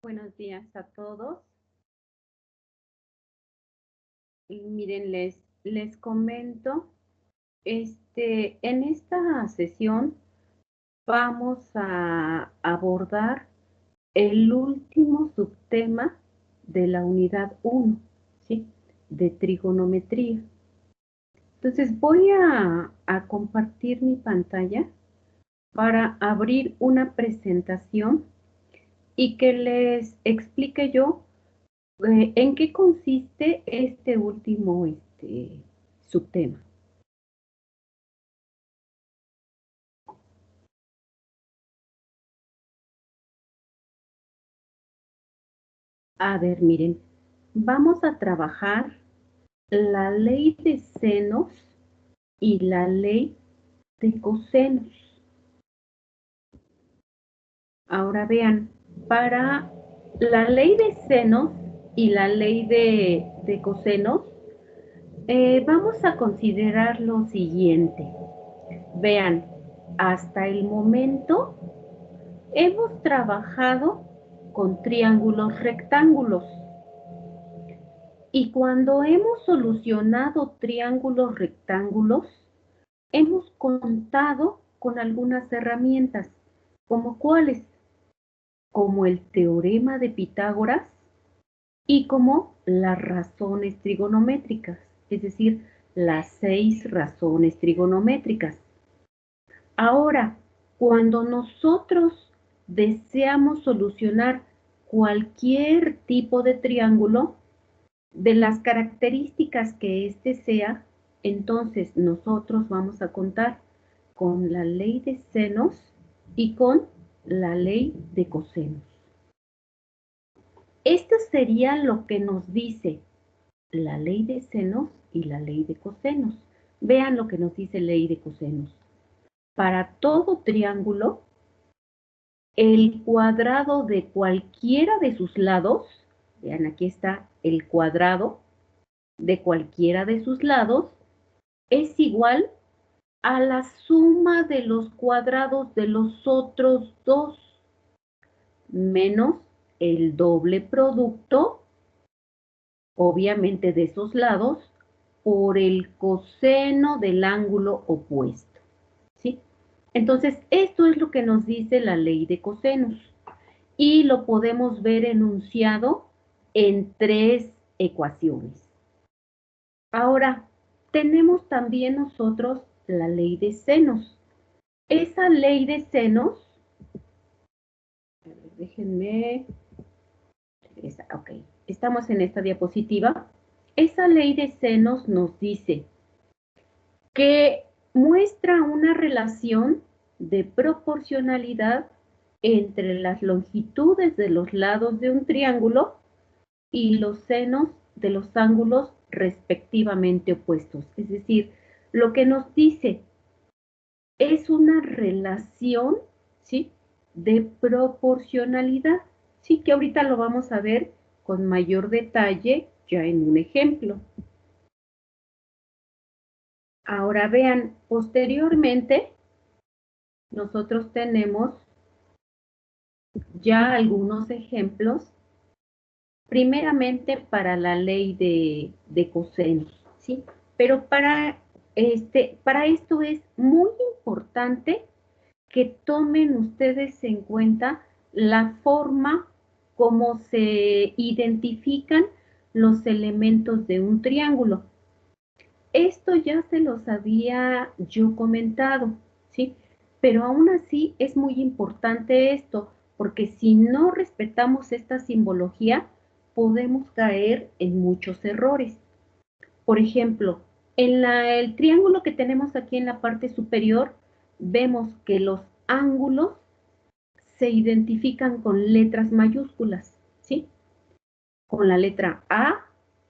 Buenos días a todos. Y miren, les comento, en esta sesión vamos a abordar el último subtema de la unidad 1, ¿sí? De trigonometría. Entonces voy a compartir mi pantalla para abrir una presentación y que les explique yo ¿en qué consiste este último subtema? A ver, miren, vamos a trabajar la ley de senos y la ley de cosenos. Ahora vean, para la ley de senos y la ley de cosenos, vamos a considerar lo siguiente. Vean, hasta el momento hemos trabajado con triángulos rectángulos. Y cuando hemos solucionado triángulos rectángulos, hemos contado con algunas herramientas, como cuáles, como el teorema de Pitágoras y como las razones trigonométricas, es decir, las 6 razones trigonométricas. Ahora, cuando nosotros deseamos solucionar cualquier tipo de triángulo, de las características que éste sea, entonces nosotros vamos a contar con la ley de senos y con la ley de cosenos. Esto sería lo que nos dice la ley de senos y la ley de cosenos. Vean lo que nos dice la ley de cosenos. Para todo triángulo, el cuadrado de cualquiera de sus lados, vean aquí está el cuadrado de cualquiera de sus lados, es igual a la suma de los cuadrados de los otros dos, menos el doble producto, obviamente de esos lados, por el coseno del ángulo opuesto, ¿sí? Entonces, esto es lo que nos dice la ley de cosenos y lo podemos ver enunciado en 3 ecuaciones. Ahora, tenemos también nosotros la ley de senos. Esa ley de senos, a ver, déjenme, ok, estamos en esta diapositiva. Esa ley de senos nos dice que muestra una relación de proporcionalidad entre las longitudes de los lados de un triángulo y los senos de los ángulos respectivamente opuestos. Es decir, lo que nos dice es una relación, ¿sí?, de proporcionalidad, sí, que ahorita lo vamos a ver con mayor detalle ya en un ejemplo. Ahora vean, posteriormente nosotros tenemos ya algunos ejemplos, primeramente para la ley de cosenos, ¿sí? Pero para esto es muy importante que tomen ustedes en cuenta la forma como se identifican los elementos de un triángulo. Esto ya se los había yo comentado, ¿sí? Pero aún así es muy importante esto, porque si no respetamos esta simbología, podemos caer en muchos errores. Por ejemplo, en el triángulo que tenemos aquí en la parte superior, vemos que los ángulos se identifican con letras mayúsculas, ¿sí? Con la letra A,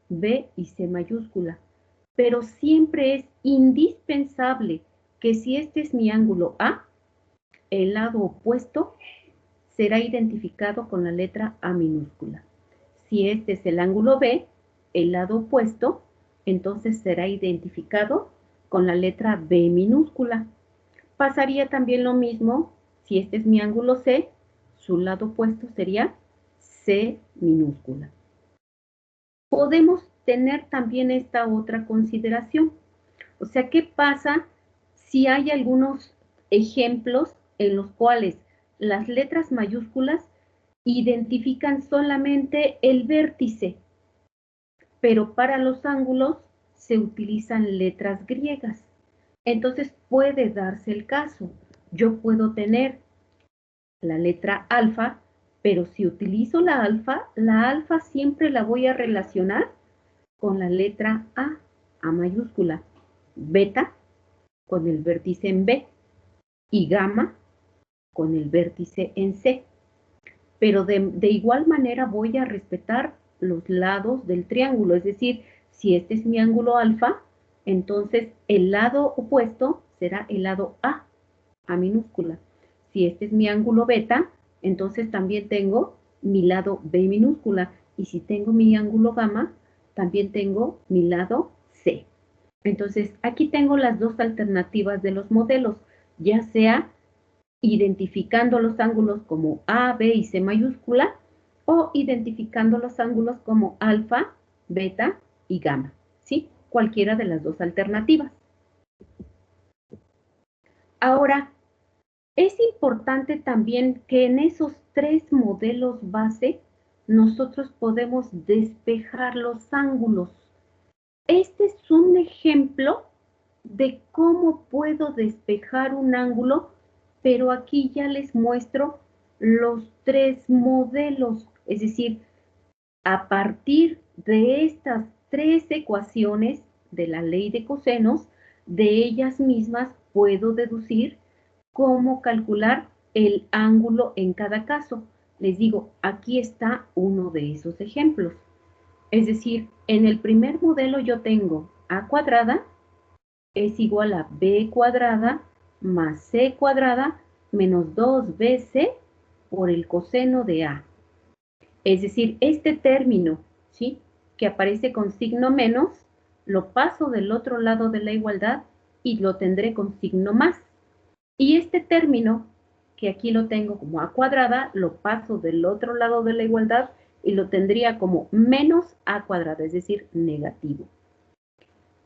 B y C mayúscula. Pero siempre es indispensable que si este es mi ángulo A, el lado opuesto será identificado con la letra A minúscula. Si este es el ángulo B, el lado opuesto, entonces será identificado con la letra B minúscula. Pasaría también lo mismo si este es mi ángulo C, su lado opuesto sería C minúscula. Podemos tener también esta otra consideración. O sea, ¿qué pasa si hay algunos ejemplos en los cuales las letras mayúsculas identifican solamente el vértice, pero para los ángulos se utilizan letras griegas? Entonces puede darse el caso. Yo puedo tener la letra alfa, pero si utilizo la alfa siempre la voy a relacionar con la letra A mayúscula, beta con el vértice en B y gamma con el vértice en C. Pero de igual manera voy a respetar los lados del triángulo, es decir, si este es mi ángulo alfa, entonces el lado opuesto será el lado A minúscula. Si este es mi ángulo beta, entonces también tengo mi lado B minúscula. Y si tengo mi ángulo gamma, también tengo mi lado C. Entonces, aquí tengo las dos alternativas de los modelos, ya sea identificando los ángulos como A, B y C mayúscula, o identificando los ángulos como alfa, beta y gamma, ¿sí? Cualquiera de las dos alternativas. Ahora, es importante también que en esos tres modelos base nosotros podemos despejar los ángulos. Este es un ejemplo de cómo puedo despejar un ángulo, pero aquí ya les muestro los tres modelos, es decir, a partir de estas tres ecuaciones de la ley de cosenos, de ellas mismas puedo deducir cómo calcular el ángulo en cada caso. Les digo, aquí está uno de esos ejemplos. Es decir, en el primer modelo yo tengo a cuadrada es igual a b cuadrada más c cuadrada menos 2bc por el coseno de a. Es decir, este término, ¿sí?, que aparece con signo menos, lo paso del otro lado de la igualdad y lo tendré con signo más. Y este término, que aquí lo tengo como a cuadrada, lo paso del otro lado de la igualdad y lo tendría como menos a cuadrada, es decir, negativo.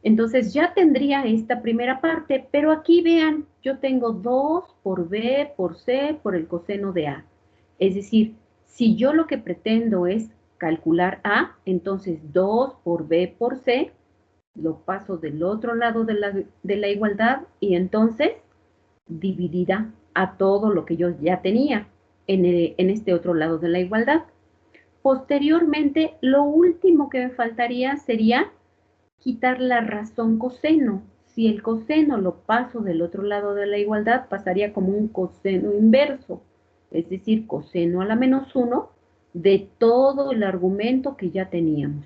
Entonces ya tendría esta primera parte, pero aquí vean, yo tengo 2 por b por c por el coseno de a. Es decir, si yo lo que pretendo es calcular a, entonces 2 por b por c, lo paso del otro lado de la igualdad y entonces dividirá a todo lo que yo ya tenía en este otro lado de la igualdad. Posteriormente, lo último que me faltaría sería quitar la razón coseno. Si el coseno lo paso del otro lado de la igualdad, pasaría como un coseno inverso, es decir, coseno a la menos 1 de todo el argumento que ya teníamos.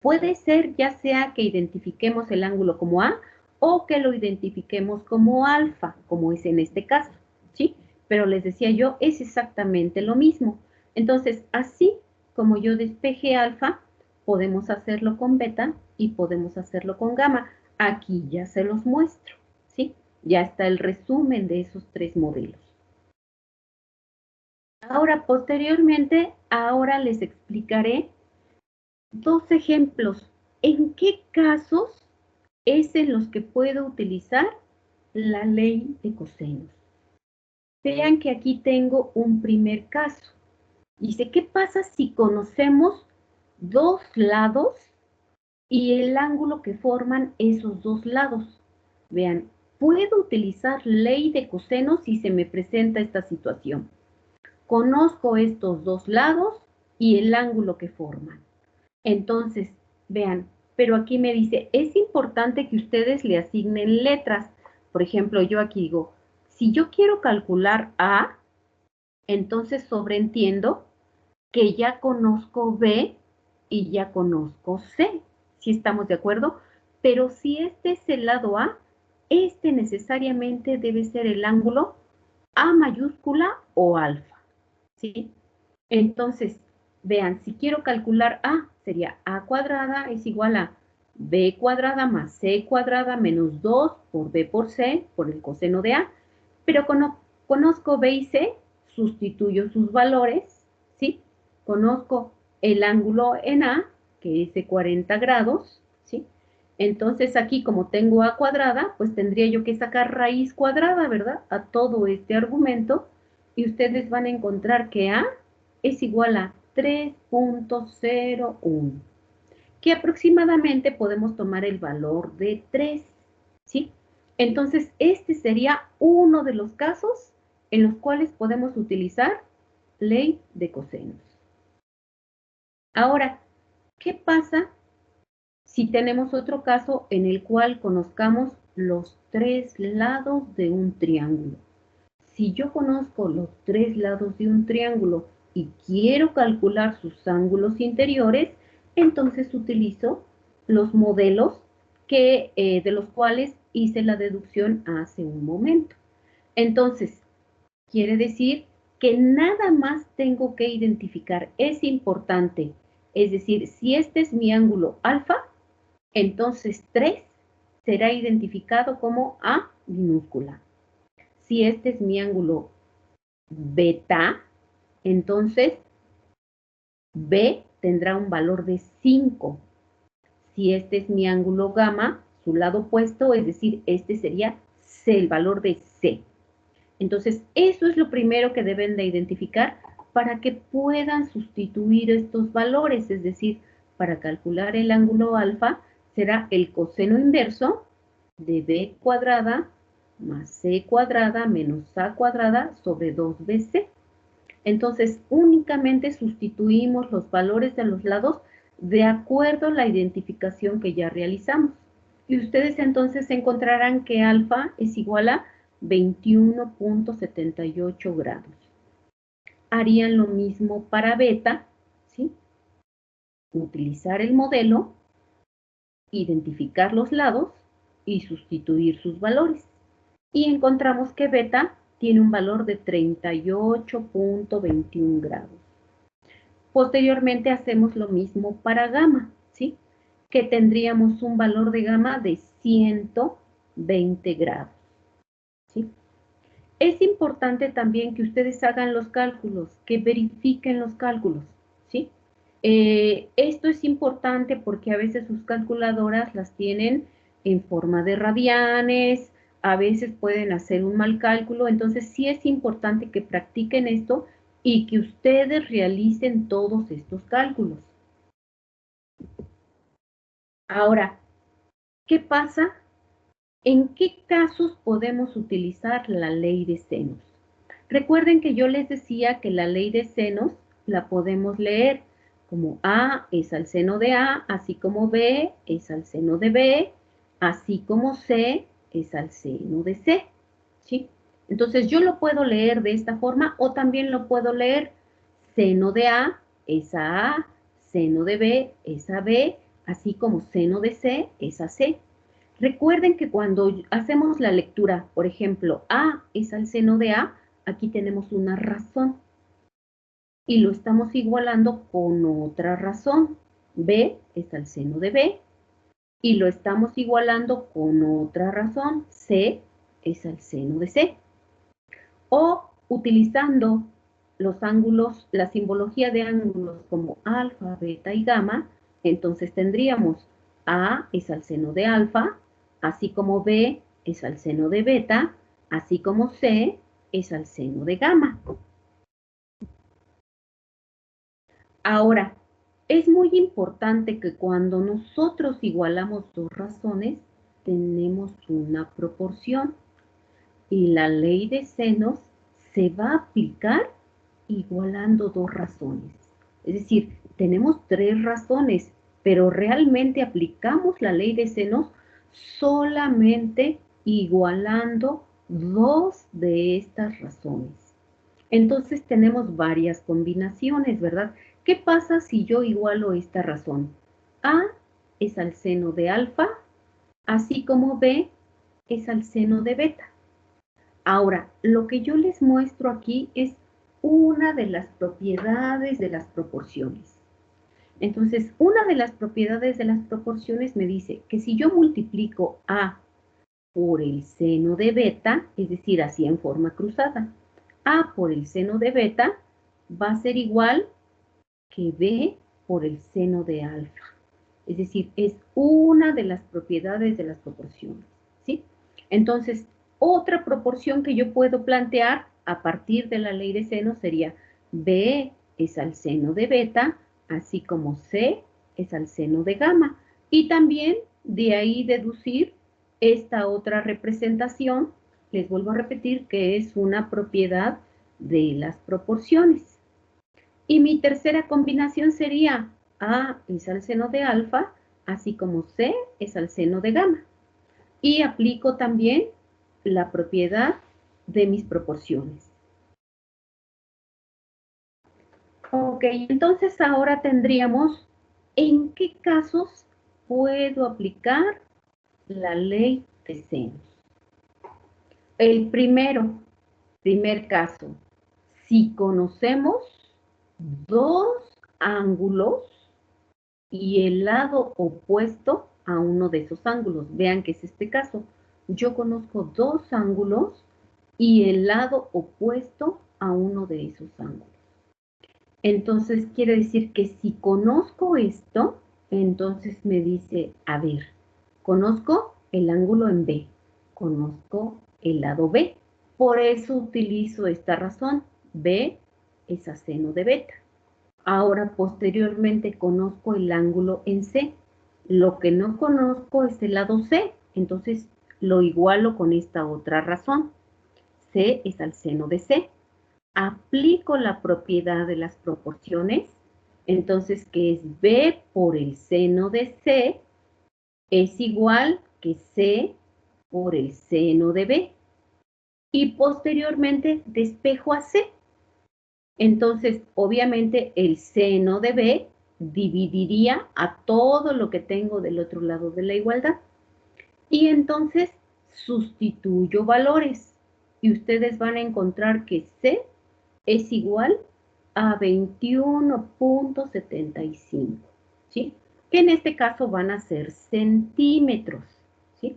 Puede ser ya sea que identifiquemos el ángulo como A o que lo identifiquemos como alfa, como es en este caso, ¿sí? Pero les decía yo, es exactamente lo mismo. Entonces, así como yo despeje alfa, podemos hacerlo con beta y podemos hacerlo con gamma. Aquí ya se los muestro, ¿sí? Ya está el resumen de esos tres modelos. Ahora, posteriormente, ahora les explicaré dos ejemplos. ¿En qué casos es en los que puedo utilizar la ley de cosenos? Vean que aquí tengo un primer caso. Dice, ¿qué pasa si conocemos dos lados y el ángulo que forman esos dos lados? Vean, puedo utilizar ley de cosenos si se me presenta esta situación. Conozco estos dos lados y el ángulo que forman. Entonces, vean, pero aquí me dice, es importante que ustedes le asignen letras. Por ejemplo, yo aquí digo, si yo quiero calcular A, entonces sobreentiendo que ya conozco B y ya conozco C. ¿Sí estamos de acuerdo? Pero si este es el lado A, este necesariamente debe ser el ángulo A mayúscula o alfa. ¿Sí? Entonces, vean, si quiero calcular A, sería A cuadrada es igual a B cuadrada más C cuadrada menos 2 por B por C, por el coseno de A. Pero conozco B y C, sustituyo sus valores, ¿sí? conozco el ángulo en A, que es de 40 grados, ¿sí? Entonces aquí, como tengo A cuadrada, pues tendría yo que sacar raíz cuadrada, ¿verdad? A todo este argumento, y ustedes van a encontrar que A es igual a 3.01, que aproximadamente podemos tomar el valor de 3, ¿sí? Entonces, este sería uno de los casos en los cuales podemos utilizar ley de cosenos. Ahora, ¿qué pasa si tenemos otro caso en el cual conozcamos los tres lados de un triángulo? Si yo conozco los tres lados de un triángulo y quiero calcular sus ángulos interiores, entonces utilizo los modelos de los cuales hice la deducción hace un momento. Entonces, quiere decir que nada más tengo que identificar, es importante, es decir, si este es mi ángulo alfa, entonces 3 será identificado como A minúscula. Si este es mi ángulo beta, entonces B tendrá un valor de 5. Si este es mi ángulo gamma, su lado opuesto, es decir, este sería C, el valor de C. Entonces, eso es lo primero que deben de identificar para que puedan sustituir estos valores, es decir, para calcular el ángulo alfa será el coseno inverso de B cuadrada más C cuadrada menos A cuadrada sobre 2BC. Entonces, únicamente sustituimos los valores de los lados de acuerdo a la identificación que ya realizamos. Y ustedes entonces encontrarán que alfa es igual a 21.78 grados. Harían lo mismo para beta, ¿sí? Utilizar el modelo, identificar los lados y sustituir sus valores. Y encontramos que beta tiene un valor de 38.21 grados. Posteriormente hacemos lo mismo para gamma, ¿sí? Que tendríamos un valor de gamma de 120 grados, ¿sí? Es importante también que ustedes hagan los cálculos, que verifiquen los cálculos, ¿sí? Esto es importante porque a veces sus calculadoras las tienen en forma de radianes, a veces pueden hacer un mal cálculo, entonces sí es importante que practiquen esto y que ustedes realicen todos estos cálculos. Ahora, ¿qué pasa? ¿En qué casos podemos utilizar la ley de senos? Recuerden que yo les decía que la ley de senos la podemos leer como A es al seno de A, así como B es al seno de B, así como C es al seno de C, ¿sí? Entonces yo lo puedo leer de esta forma o también lo puedo leer seno de A es a, seno de B es a B, así como seno de C es a C. Recuerden que cuando hacemos la lectura, por ejemplo, A es al seno de A, aquí tenemos una razón y lo estamos igualando con otra razón. B es al seno de B y lo estamos igualando con otra razón. C es al seno de C. O utilizando los ángulos, la simbología de ángulos como alfa, beta y gamma, entonces tendríamos A es al seno de alfa, así como B es al seno de beta, así como C es al seno de gamma. Ahora, es muy importante que cuando nosotros igualamos dos razones, tenemos una proporción y la ley de senos se va a aplicar igualando dos razones. Es decir, tenemos tres razones, pero realmente aplicamos la ley de senos solamente igualando dos de estas razones. Entonces tenemos varias combinaciones, ¿verdad? ¿Qué pasa si yo igualo esta razón? A es al seno de alfa, así como B es al seno de beta. Ahora, lo que yo les muestro aquí es una de las propiedades de las proporciones. Entonces, una de las propiedades de las proporciones me dice que si yo multiplico A por el seno de beta, es decir, así en forma cruzada, A por el seno de beta va a ser igual que B por el seno de alfa. Es decir, es una de las propiedades de las proporciones, ¿sí? Entonces, otra proporción que yo puedo plantear a partir de la ley de seno sería B es al seno de beta, así como C es al seno de gamma. Y también de ahí deducir esta otra representación, les vuelvo a repetir que es una propiedad de las proporciones. Y mi tercera combinación sería A es al seno de alfa, así como C es al seno de gamma. Y aplico también la propiedad de mis proporciones. Ok, entonces ahora tendríamos en qué casos puedo aplicar la ley de senos. El primer caso, si conocemos dos ángulos y el lado opuesto a uno de esos ángulos. Vean que es este caso. Yo conozco dos ángulos y el lado opuesto a uno de esos ángulos. Entonces quiere decir que si conozco esto, entonces me dice, a ver, conozco el ángulo en B, conozco el lado B. Por eso utilizo esta razón. B es a seno de beta. Ahora, posteriormente, conozco el ángulo en C. Lo que no conozco es el lado C. Entonces, lo igualo con esta otra razón. C es al seno de C. Aplico la propiedad de las proporciones. Entonces, que es B por el seno de C es igual que C por el seno de B. Y posteriormente, despejo a C. Entonces, obviamente, el seno de B dividiría a todo lo que tengo del otro lado de la igualdad. Y entonces, sustituyo valores. Y ustedes van a encontrar que C es igual a 21.75, ¿sí? Que en este caso van a ser centímetros, ¿sí?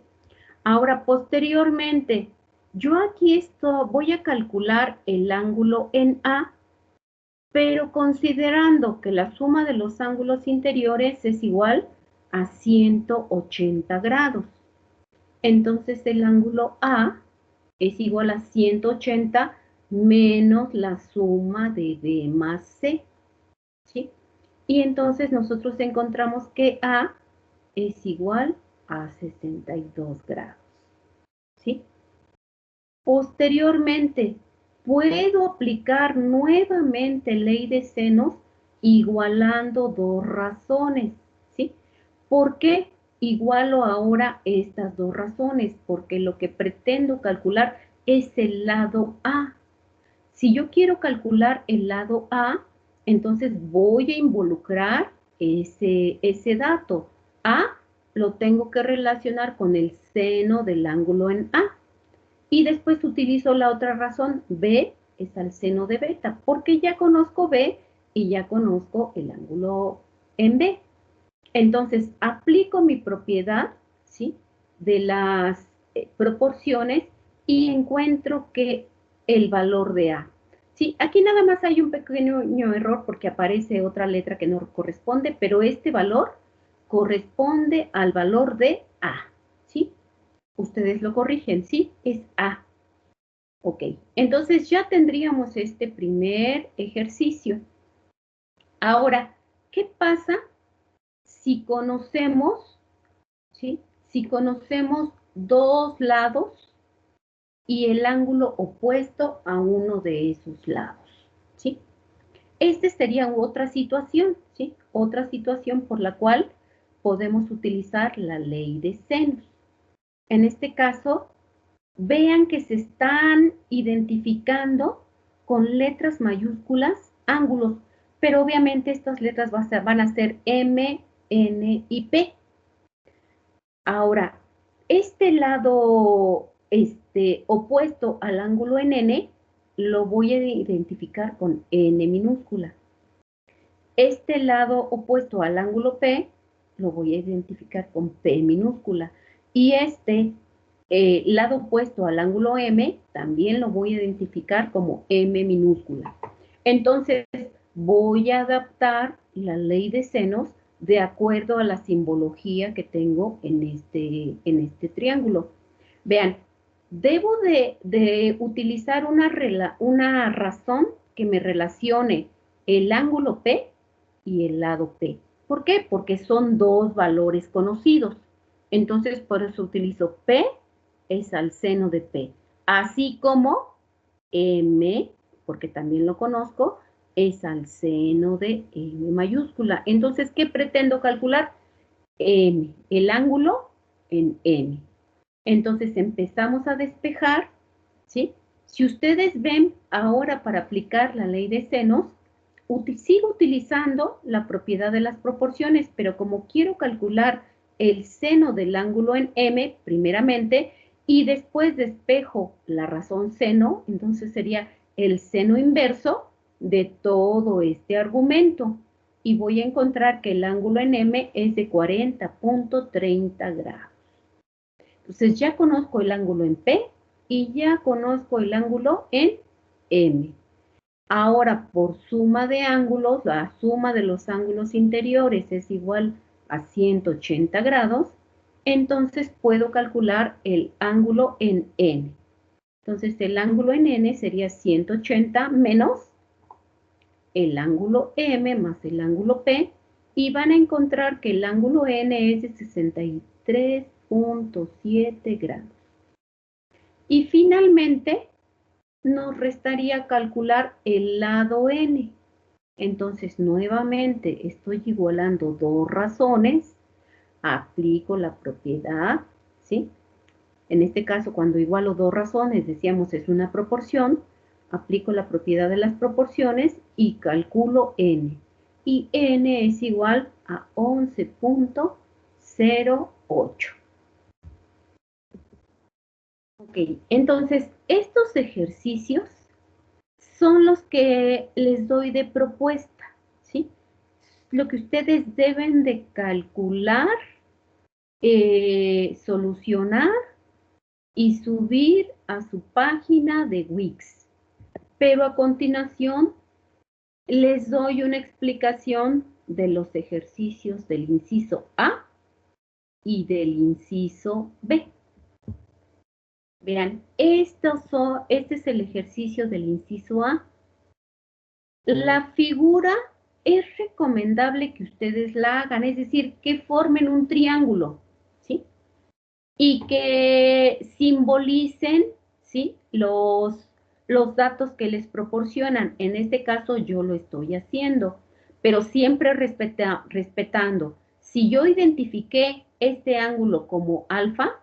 Ahora, posteriormente, yo aquí voy a calcular el ángulo en A, pero considerando que la suma de los ángulos interiores es igual a 180 grados. Entonces el ángulo A es igual a 180 menos la suma de B más C, ¿sí? Y entonces nosotros encontramos que A es igual a 62 grados, ¿sí? Posteriormente, puedo aplicar nuevamente ley de senos igualando dos razones, ¿sí? ¿Por qué igualo ahora estas dos razones? Porque lo que pretendo calcular es el lado A. Si yo quiero calcular el lado A, entonces voy a involucrar ese dato. A lo tengo que relacionar con el seno del ángulo en A. Y después utilizo la otra razón, B es al seno de beta, porque ya conozco B y ya conozco el ángulo en B. Entonces, aplico mi propiedad, ¿sí?, de las proporciones y encuentro que el valor de A. Sí, aquí nada más hay un pequeño error porque aparece otra letra que no corresponde, pero este valor corresponde al valor de A, ¿sí? Ustedes lo corrigen, sí, es A. Ok, entonces ya tendríamos este primer ejercicio. Ahora, ¿qué pasa si conocemos, ¿sí?, si conocemos dos lados y el ángulo opuesto a uno de esos lados, ¿sí? Esta sería otra situación, ¿sí? Otra situación por la cual podemos utilizar la ley de senos. En este caso, vean que se están identificando con letras mayúsculas ángulos, pero obviamente estas letras van a ser M, N y P. Ahora, este lado opuesto al ángulo en N lo voy a identificar con N minúscula. Este lado opuesto al ángulo P lo voy a identificar con P minúscula. Y este lado opuesto al ángulo M también lo voy a identificar como M minúscula. Entonces, voy a adaptar la ley de senos de acuerdo a la simbología que tengo en este triángulo. Vean, debo de utilizar una razón que me relacione el ángulo P y el lado P. ¿Por qué? Porque son dos valores conocidos. Entonces, por eso utilizo P es al seno de P. Así como M, porque también lo conozco, es al seno de M mayúscula. Entonces, ¿qué pretendo calcular? M, el ángulo en M. Entonces empezamos a despejar, ¿sí? Si ustedes ven ahora para aplicar la ley de senos, sigo utilizando la propiedad de las proporciones, pero como quiero calcular el seno del ángulo en M, primeramente, y después despejo la razón seno, entonces sería el seno inverso de todo este argumento. Y voy a encontrar que el ángulo en M es de 40.30 grados. Entonces ya conozco el ángulo en P y ya conozco el ángulo en M. Ahora, por suma de ángulos, la suma de los ángulos interiores es igual a 180 grados, entonces puedo calcular el ángulo en N. Entonces el ángulo en N sería 180 menos el ángulo M más el ángulo P, y van a encontrar que el ángulo N es de 63.7 grados. Y finalmente nos restaría calcular el lado N. Entonces, nuevamente estoy igualando dos razones, aplico la propiedad, ¿sí? En este caso, cuando igualo dos razones, decíamos es una proporción, aplico la propiedad de las proporciones y calculo N. Y N es igual a 11.08. Ok, entonces estos ejercicios son los que les doy de propuesta, ¿sí? Lo que ustedes deben de calcular, solucionar y subir a su página de Wix. Pero a continuación les doy una explicación de los ejercicios del inciso A y del inciso B. Vean, este es el ejercicio del inciso A. La figura es recomendable que ustedes la hagan, es decir, que formen un triángulo, ¿sí? Y que simbolicen, ¿sí? Los datos que les proporcionan. En este caso yo lo estoy haciendo, pero siempre respetando. Si yo identifiqué este ángulo como alfa,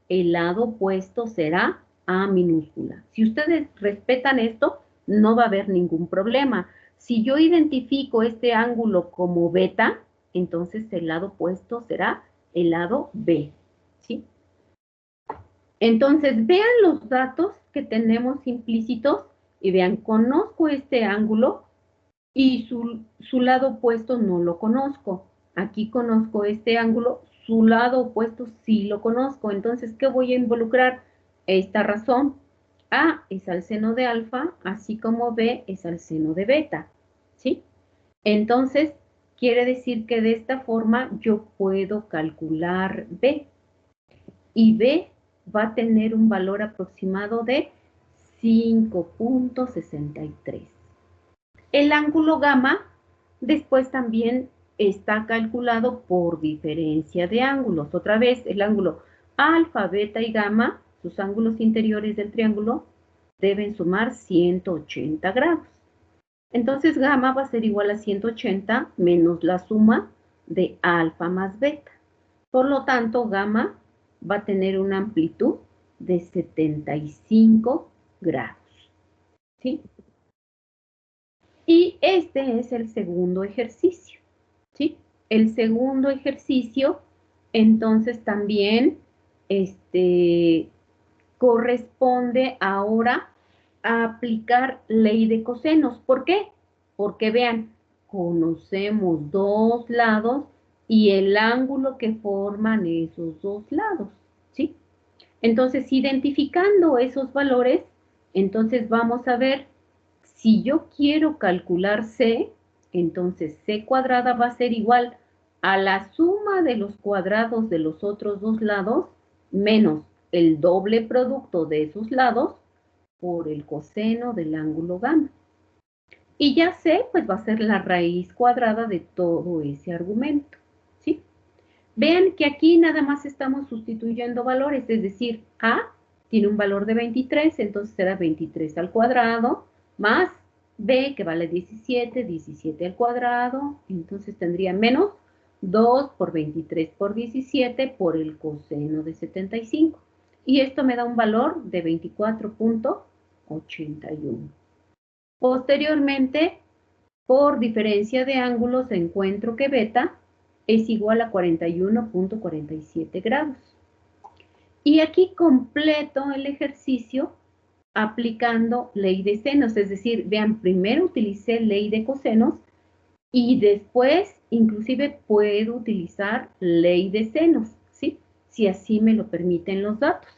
el lado opuesto será A minúscula. Si ustedes respetan esto, no va a haber ningún problema. Si yo identifico este ángulo como beta, entonces el lado opuesto será el lado B, ¿sí? Entonces, vean los datos que tenemos implícitos y vean, conozco este ángulo y su lado opuesto no lo conozco. Aquí conozco este ángulo, su lado opuesto sí lo conozco. Entonces, ¿qué voy a involucrar? Esta razón. A es al seno de alfa, así como B es al seno de beta, ¿sí? Entonces, quiere decir que de esta forma yo puedo calcular B. Y B va a tener un valor aproximado de 5.63. El ángulo gamma después también está calculado por diferencia de ángulos. Otra vez, el ángulo alfa, beta y gamma, sus ángulos interiores del triángulo, deben sumar 180 grados. Entonces, gamma va a ser igual a 180 menos la suma de alfa más beta. Por lo tanto, gamma va a tener una amplitud de 75 grados, ¿sí? Y este es el segundo ejercicio, ¿sí? El segundo ejercicio, entonces también, corresponde ahora a aplicar ley de cosenos. ¿Por qué? Porque vean, conocemos dos lados y el ángulo que forman esos dos lados, ¿sí? Entonces, identificando esos valores, entonces vamos a ver si yo quiero calcular C, Entonces, c cuadrada va a ser igual a la suma de los cuadrados de los otros dos lados menos el doble producto de esos lados por el coseno del ángulo gamma. Y ya c, pues va a ser la raíz cuadrada de todo ese argumento, ¿sí? Vean que aquí nada más estamos sustituyendo valores, es decir, a tiene un valor de 23, entonces será 23 al cuadrado, más b, que vale 17, 17 al cuadrado, entonces tendría menos 2 por 23 por 17 por el coseno de 75. Y esto me da un valor de 24.81. Posteriormente, por diferencia de ángulos, encuentro que beta es igual a 41.47 grados. Y aquí completo el ejercicio aplicando ley de senos, es decir, vean, primero utilicé ley de cosenos y después inclusive puedo utilizar ley de senos, ¿sí? Si así me lo permiten los datos.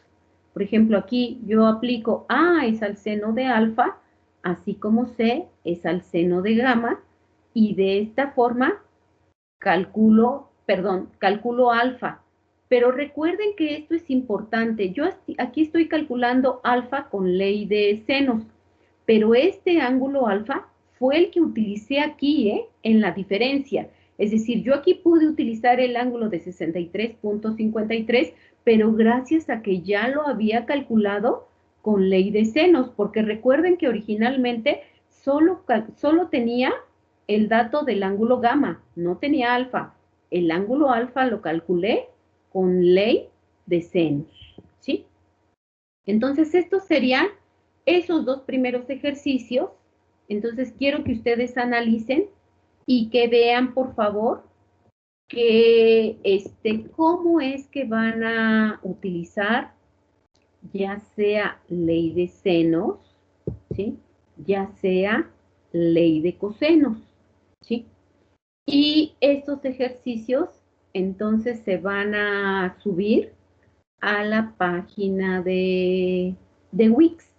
Por ejemplo, aquí yo aplico A es al seno de alfa, así como C es al seno de gamma, y de esta forma calculo alfa. Pero recuerden que esto es importante. Yo aquí estoy calculando alfa con ley de senos, pero este ángulo alfa fue el que utilicé aquí, en la diferencia. Es decir, yo aquí pude utilizar el ángulo de 63.53, pero gracias a que ya lo había calculado con ley de senos, porque recuerden que originalmente solo tenía el dato del ángulo gamma, no tenía alfa. El ángulo alfa lo calculé con ley de senos, ¿sí? Entonces, estos serían esos dos primeros ejercicios. Entonces, quiero que ustedes analicen y que vean, por favor, que cómo es que van a utilizar ya sea ley de senos, ¿sí? Ya sea ley de cosenos, ¿sí? Y estos ejercicios entonces se van a subir a la página de Wix.